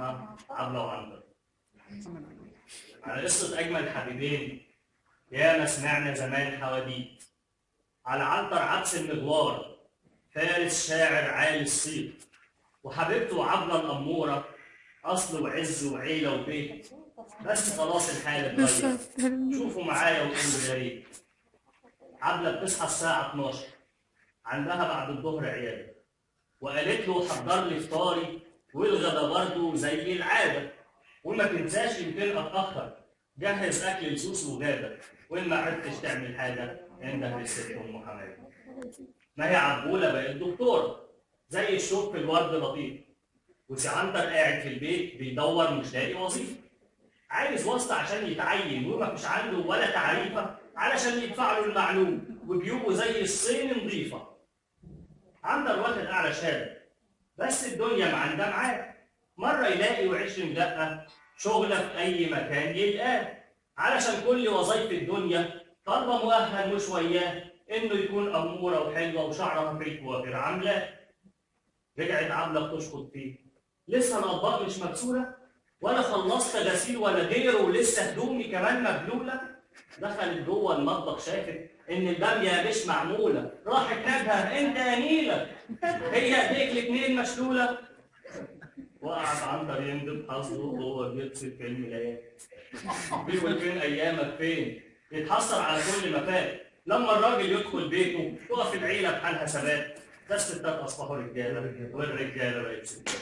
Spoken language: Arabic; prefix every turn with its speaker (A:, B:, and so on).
A: اسمها عبلة وعنتر. على قصة أجمل حبيبين ياما سمعنا زمان حواديت. على عنتر عبس المغوار فارس شاعر عالي الصيت، وحبيبته عبلة الأمورة أصل وعز وعيلة وبيت. بس خلاص الحال اتغير، شوفوا معايا وقولوا يا ريت. عبلة بتصحى الساعة 12، عندها بعد الظهر عيادة، وقالت له حضر لي فطاري والغدا برضه زي العادة، وما تنساش يمكن اتأخر، جهز أكل لسوس وغادة، وإن ما عرفتش تعمل حاجة انده للست أم حماد. ما هي عبولة بقت دكتورة زي الشوك في الورد لطيف، وسي عنتر قاعد في البيت بيدور مش لاقي وظيفة، عايز واسطة عشان يتعين وما فيش عنده ولا تعريفة علشان يدفع له المعلوم، وجيوبه زي الصين نظيفة. عنتر واخد أعلى شهادة بس الدنيا معندة معاه، مرة يلاقي و20 دقة شغلة في أي مكان يلقاه، علشان كل وظايف الدنيا طالبة مؤهل مش وياه إنه يكون أمورة وحلوة وشعرها في الكوافير عاملاه. رجعت عبلة بتشخط فيه، لسه الأطباق مش مغسولة ولا خلصت غسيل ولا غيره ولسه هدومي كمان مبلولة. دخلت جوه المطبخ شافت إن البامية مش معمولة، راحت نادها أنت يا نيلة هي ايديك الاتنين مشلولة. وقعد عنتر يندب حظه وهو بيغسل في الملايات، بيقول فين أيامك فين، يتحسر على كل ما فات. لما الراجل يدخل بيته تقف العيلة بحالها ثبات، بس الستات أصبحوا رجالة والرجالة بقت ستات.